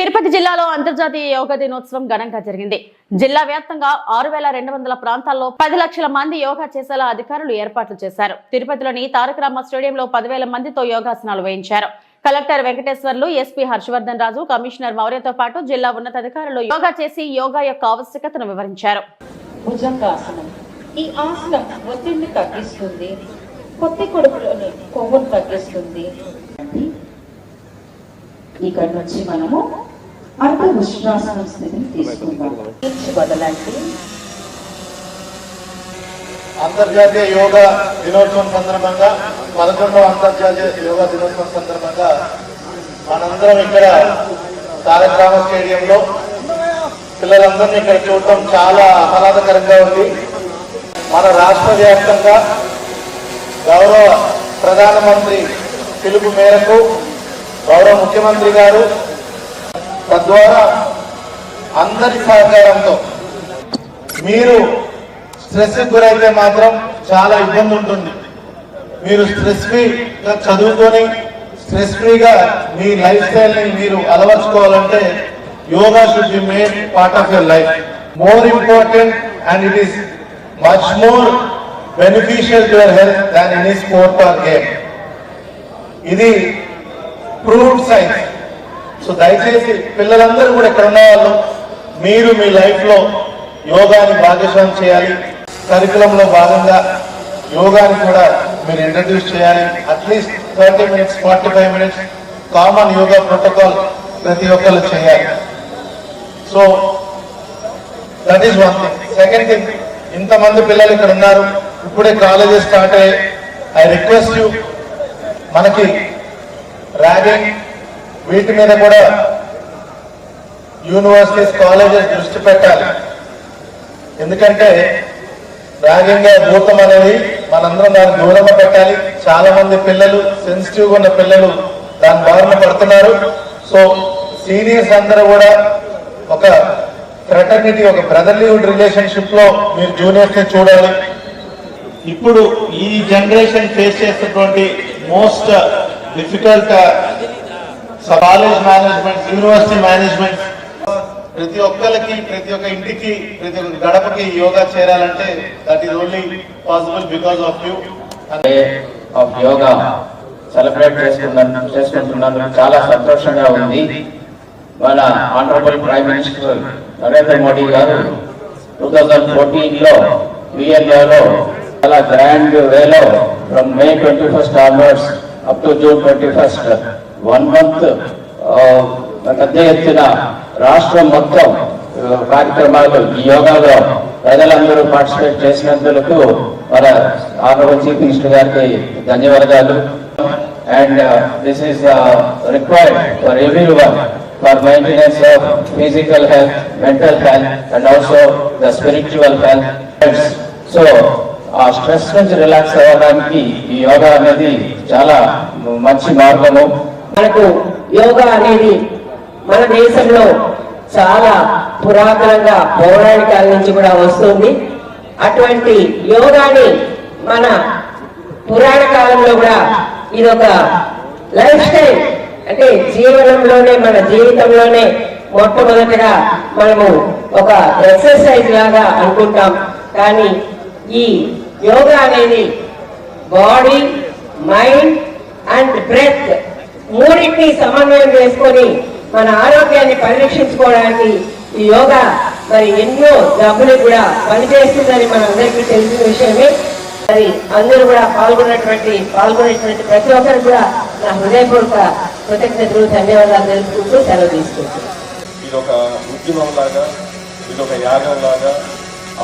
తిరుపతి జిల్లాలో అంతర్జాతీయ యోగా దినోత్సవం ఘనంగా జరిగింది. జిల్లా వ్యాప్తంగా 6200 ప్రాంతాల్లో 10 లక్షల మంది యోగా చేసేలా అధికారులు ఏర్పాట్లు చేశారు. తిరుపతిలోని తారక రామ స్టేడియంలో 10,000 మందితో యోగాసనాలు వేయించారు. కలెక్టర్ వెంకటేశ్వర్లు, ఎస్పీ హర్షవర్ధన్ రాజు, కమిషనర్ మౌర్యతో పాటు జిల్లా ఉన్నతాధికారులు యోగా చేసి యోగా యొక్క ఆవశ్యకతను వివరించారు. భుజంగాసనం ఈ ఆసనం ఒత్తిడిని తగ్గిస్తుంది, పొత్తి కడుపులోని కొవ్వును తగ్గిస్తుంది. ఇక్కడ నుంచి మనము అర్ధ ఉష్ణాసనం స్థితిని తీసుకుందాం. బదలండి. అంతర్జాతీయ యోగా దినోత్సవం సందర్భంగా 11వ అంతర్జాతీయ యోగా దినోత్సవం సందర్భంగా మనందరం ఇక్కడ తారక రామ స్టేడియంలో పిల్లలందరినీ ఇక్కడ చూడటం చాలా ఆహ్లాదకరంగా ఉంది. మన రాష్ట్ర వ్యాప్తంగా గౌరవ ప్రధానమంత్రి పిలుపు మేరకు గౌరవ ముఖ్యమంత్రి గారు తద్వారా అందరి సహకారంతో మీరు స్ట్రెస్ గురైతే మాత్రం చాలా ఇబ్బంది ఉంటుంది. మీరు స్ట్రెస్ ఫ్రీగా చదువుకొని స్ట్రెస్ ఫ్రీగా మీ లైఫ్ స్టైల్ ని మీరు అలవర్చుకోవాలంటే yoga should be made part of your life. More important and it is much more beneficial to your health than any sport or game. ఇది ప్రూవ్డ్ సైన్స్. సో దయచేసి పిల్లలందరూ కూడా ఇక్కడ ఉన్న వాళ్ళు మీరు మీ లైఫ్ లో యోగాని భాగస్వామ్యం చేయాలి. కరికులంలో భాగంగా యోగాని కూడా మీరు ఇంట్రడ్యూస్ చేయాలి. At least 30 minutes 45 minutes common yoga protocol ప్రతి ఒక్కరు చేయాలి. So that is one thing. Second thing, ఇంతమంది పిల్లలు ఇక్కడ ఉన్నారు, ఇప్పుడే కాలేజెస్ స్టార్ట్ అయ్యాయి. ఐ రిక్వెస్ట్ యూ, మనకి ర్యాగింగ్ వీటి మీద కూడా యూనివర్సిటీస్ కాలేజెస్ దృష్టి పెట్టాలి. ఎందుకంటే ర్యాగింగ్ భూతం అనేది మనందరం దాన్ని దూరంగా పెట్టాలి. చాలా మంది పిల్లలు, సెన్సిటివ్గా ఉన్న పిల్లలు దాని బారిన పడుతున్నారు. సో సీనియర్స్ అందరూ కూడా ఒక ఫ్రెటర్నిటీ, ఒక బ్రదర్లీహుడ్ రిలేషన్షిప్ లో మీరు జూనియర్స్ ని చూడాలి. ఇప్పుడు ఈ జనరేషన్ ఫేస్ చేస్తున్నటువంటి most difficult college management, university management, ప్రతి ఒక్కరికి, ప్రతి ఒక్క ఇంటికి, ప్రతి ఒక్క గడపకి యోగా చేరాలంటే that is only possible because of you. Of yoga celebrate చేసుకుంటున్నందుకు చాలా సంతోషంగా ఉంది. మన honourable prime minister Narendra Modi garu 2014లో వియన్నాలో చాలా గ్రాండ్ వేలో from May 21st onwards up to June 21st 1 month పెద్ద ఎత్తున రాష్ట్రం మొత్తం కార్యక్రమాలు ఈ యోగాలో ప్రజలందరూ పార్టిసిపేట్ చేసినందుకు మన ఆనరబుల్ చీఫ్ మినిస్టర్ గారికి ధన్యవాదాలు. And this is required for everyone for maintenance of physical health, mental health and also the spiritual health. So ఆ స్ట్రెస్ నుంచి రిలాక్స్ అవ్వడానికి ఈ యోగా అనేది చాలా మంచి మార్గము. మనకు యోగా అనేది మన దేశంలో చాలా పురాతనంగా పౌరాణికాల నుంచి కూడా వస్తుంది. అటువంటి యోగాని మన పురాణ కాలంలో కూడా ఇదొక లైఫ్ స్టైల్, అంటే జీవనంలోనే, మన జీవితంలోనే మొట్టమొదటిగా మనము ఒక ఎక్సర్సైజ్ లాగా అనుకుంటాం. కానీ ఈ యోగా అనేది బాడీ, మైండ్ అండ్ బ్రెత్ మూడింటిని సమన్వయం చేసుకొని మన ఆరోగ్యాన్ని పరిరక్షించుకోవడానికి ఈ యోగా మరి ఎన్నో జబ్బులు కూడా పనిచేస్తుందని మనందరికీ తెలిసిన విషయమే. మరి అందరూ కూడా పాల్గొనేటువంటి ప్రతి ఒక్కరు కూడా నా హృదయపూర్వక కృతజ్ఞతలు, ధన్యవాదాలు తెలుసుకుంటూ సెలవు తీసుకుంటాం. ఇది ఒక ఉద్యమం లాగా, ఇది ఒక యాగం లాగా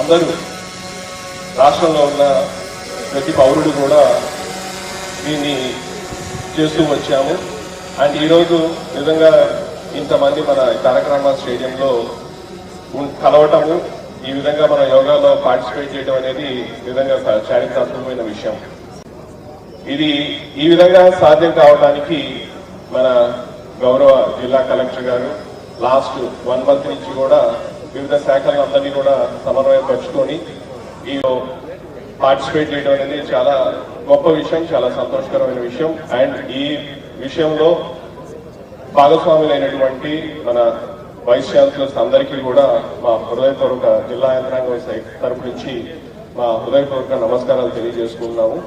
అందరూ రాష్ట్రంలో ఉన్న ప్రతి పౌరుడు కూడా దీన్ని చేస్తూ వచ్చాము. అండ్ ఈరోజు నిజంగా ఇంతమంది మన తారక రామ స్టేడియంలో కలవటము, ఈ విధంగా మన యోగాలో పార్టిసిపేట్ చేయడం అనేది నిజంగా చారిత్రాత్మకమైన విషయం. ఇది ఈ విధంగా సాధ్యం కావడానికి మన గౌరవ జిల్లా కలెక్టర్ గారు లాస్ట్ 1 month నుంచి కూడా వివిధ శాఖలందరినీ కూడా సమన్వయపరుచుకొని ఈ పార్టిసిపేట్ చేయడం అనేది చాలా గొప్ప విషయం, చాలా సంతోషకరమైన విషయం. అండ్ ఈ విషయంలో భాగస్వాములైనటువంటి మన వైస్ ఛాన్సలర్స్ అందరికీ కూడా మా హృదయపూర్వక జిల్లా యంత్రాంగం తరపు నుంచి మా హృదయపూర్వక నమస్కారాలు తెలియజేసుకుంటున్నాము.